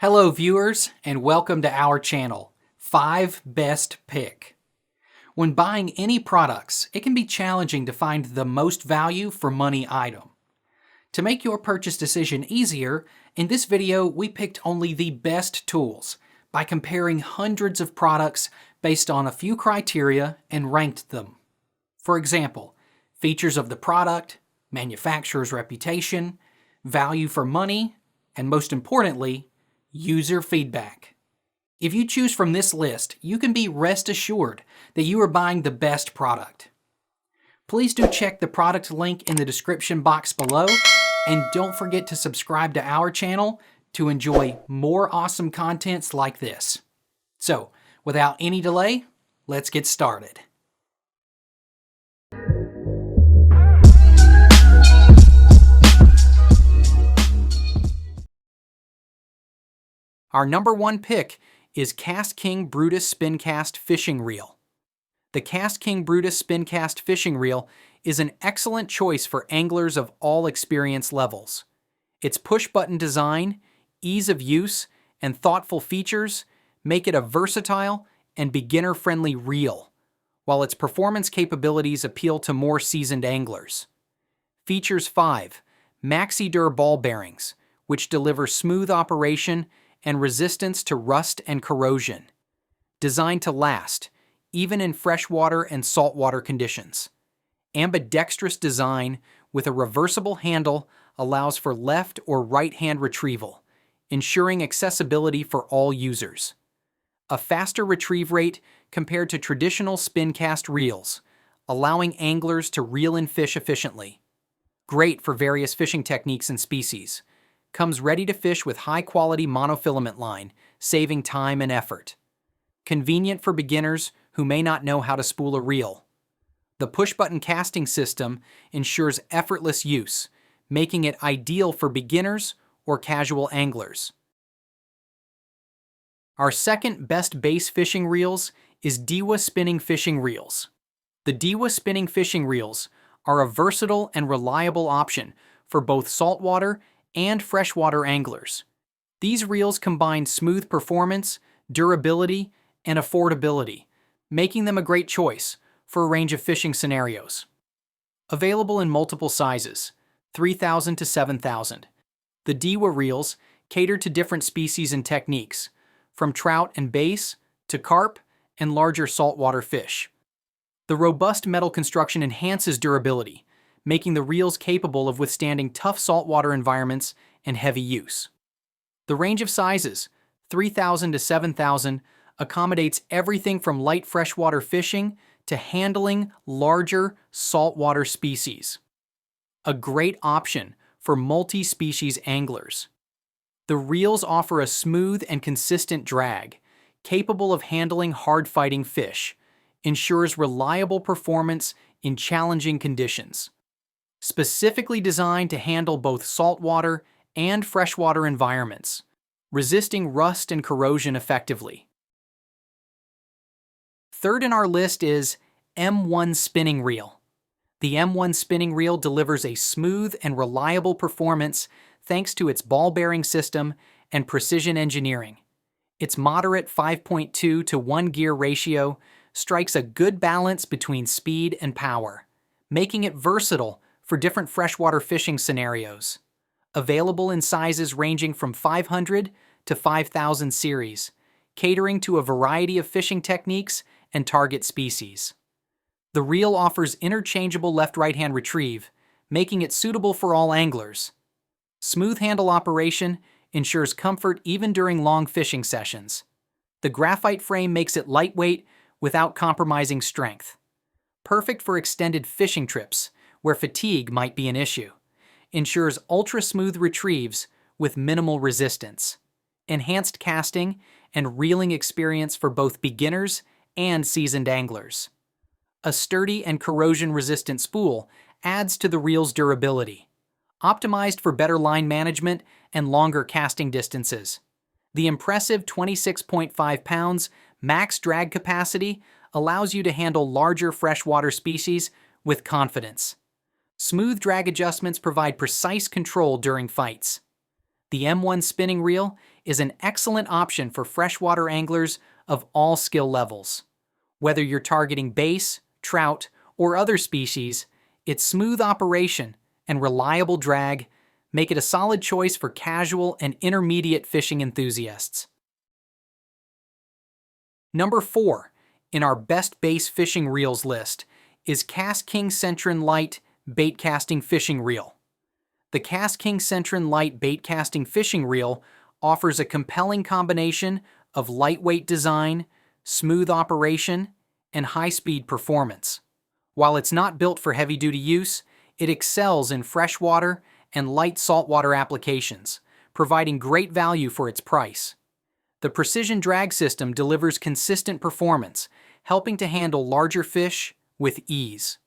Hello viewers, and welcome to our channel, 5 Best Pick. When buying any products, it can be challenging to find the most value for money item. To make your purchase decision easier, in this video we picked only the best tools by comparing hundreds of products based on a few criteria and ranked them. For example, features of the product, manufacturer's reputation, value for money, and most importantly, user feedback. If you choose from this list, you can be rest assured that you are buying the best product. Please do check the product link in the description box below, and don't forget to subscribe to our channel to enjoy more awesome contents like this. So, without any delay, let's get started. Our number one pick is KastKing Brutus Spincast Fishing Reel. The KastKing Brutus Spincast Fishing Reel is an excellent choice for anglers of all experience levels. Its push-button design, ease of use, and thoughtful features make it a versatile and beginner-friendly reel, while its performance capabilities appeal to more seasoned anglers. Features 5 Maxi-Dur ball bearings, which deliver smooth operation and resistance to rust and corrosion. Designed to last, even in freshwater and saltwater conditions. Ambidextrous design with a reversible handle allows for left or right-hand retrieval, ensuring accessibility for all users. A faster retrieve rate compared to traditional Spincast reels, allowing anglers to reel in fish efficiently. Great for various fishing techniques and species. Comes ready to fish with high-quality monofilament line, saving time and effort. Convenient for beginners who may not know how to spool a reel. The push-button casting system ensures effortless use, making it ideal for beginners or casual anglers. Our second best base fishing reels is Diwa spinning fishing reels. The Diwa spinning fishing reels are a versatile and reliable option for both saltwater and freshwater anglers. These reels combine smooth performance, durability, and affordability, making them a great choice for a range of fishing scenarios. Available in multiple sizes, 3,000 to 7,000. The Diwa reels cater to different species and techniques, from trout and bass to carp and larger saltwater fish. The robust metal construction enhances durability, making the reels capable of withstanding tough saltwater environments and heavy use. The range of sizes, 3,000 to 7,000, accommodates everything from light freshwater fishing to handling larger saltwater species. A great option for multi-species anglers. The reels offer a smooth and consistent drag, capable of handling hard-fighting fish, ensures reliable performance in challenging conditions. Specifically designed to handle both saltwater and freshwater environments, resisting rust and corrosion effectively. Third in our list is M1 Spinning Reel. The M1 Spinning Reel delivers a smooth and reliable performance thanks to its ball bearing system and precision engineering. Its moderate 5.2 to 1 gear ratio strikes a good balance between speed and power, making it versatile for different freshwater fishing scenarios. Available in sizes ranging from 500 to 5,000 series, catering to a variety of fishing techniques and target species. The reel offers interchangeable left-right hand retrieve, making it suitable for all anglers. Smooth handle operation ensures comfort even during long fishing sessions. The graphite frame makes it lightweight without compromising strength. Perfect for extended fishing trips, where fatigue might be an issue. Ensures ultra-smooth retrieves with minimal resistance. Enhanced casting and reeling experience for both beginners and seasoned anglers. A sturdy and corrosion-resistant spool adds to the reel's durability. Optimized for better line management and longer casting distances. The impressive 26.5 pounds max drag capacity allows you to handle larger freshwater species with confidence. Smooth drag adjustments provide precise control during fights. The M1 spinning reel is an excellent option for freshwater anglers of all skill levels. Whether you're targeting bass, trout, or other species, its smooth operation and reliable drag make it a solid choice for casual and intermediate fishing enthusiasts. Number 4 in our best bass fishing reels list is KastKing Centron Lite Baitcasting Fishing Reel. The KastKing Centron Lite Baitcasting Fishing Reel offers a compelling combination of lightweight design, smooth operation, and high-speed performance. While it's not built for heavy-duty use, it excels in freshwater and light saltwater applications, providing great value for its price. The precision drag system delivers consistent performance, helping to handle larger fish with ease.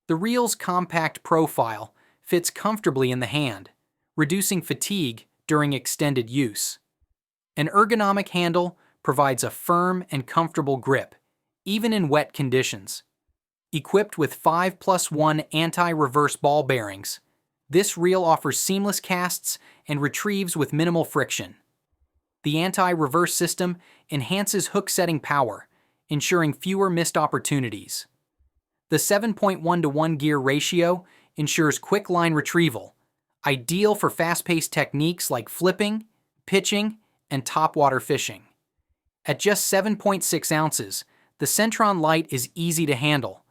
The reel's compact profile fits comfortably in the hand, reducing fatigue during extended use. An ergonomic handle provides a firm and comfortable grip, even in wet conditions. Equipped with 5+1 anti-reverse ball bearings, this reel offers seamless casts and retrieves with minimal friction. The anti-reverse system enhances hook setting power, ensuring fewer missed opportunities. The 7.1:1 gear ratio ensures quick line retrieval, ideal for fast-paced techniques like flipping, pitching, and topwater fishing. At just 7.6 ounces, the Centron Lite is easy to handle.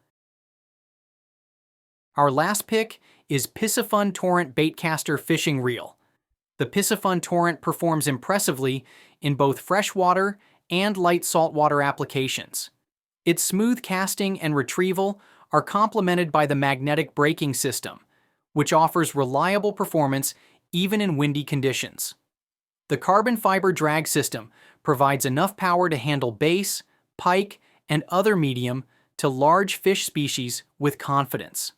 Our last pick is Piscifun Torrent Baitcaster Fishing Reel. The Piscifun Torrent performs impressively in both freshwater and light saltwater applications. Its smooth casting and retrieval are complemented by the magnetic braking system, which offers reliable performance even in windy conditions. The carbon fiber drag system provides enough power to handle bass, pike, and other medium to large fish species with confidence.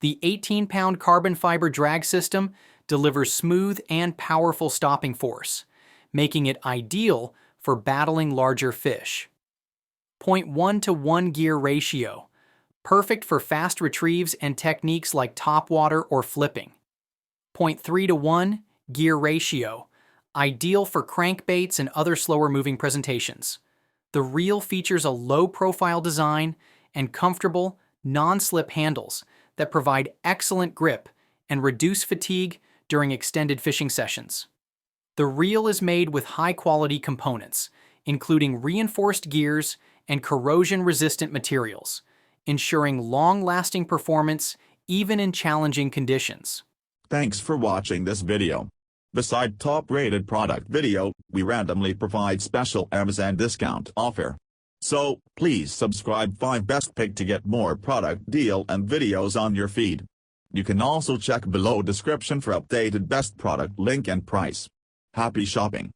The 18-pound carbon fiber drag system delivers smooth and powerful stopping force, making it ideal for battling larger fish. 0.1:1 gear ratio, perfect for fast retrieves and techniques like topwater or flipping. 0.3:1 gear ratio, ideal for crankbaits and other slower-moving presentations. The reel features a low-profile design and comfortable, non-slip handles that provide excellent grip and reduce fatigue during extended fishing sessions. The reel is made with high-quality components, including reinforced gears and corrosion-resistant materials, ensuring long-lasting performance even in challenging conditions. Thanks for watching this video. Beside top-rated product video, we randomly provide special Amazon discount offer. So, please subscribe 5 Best Pick to get more product deal and videos on your feed. You can also check below description for updated best product link and price. Happy shopping!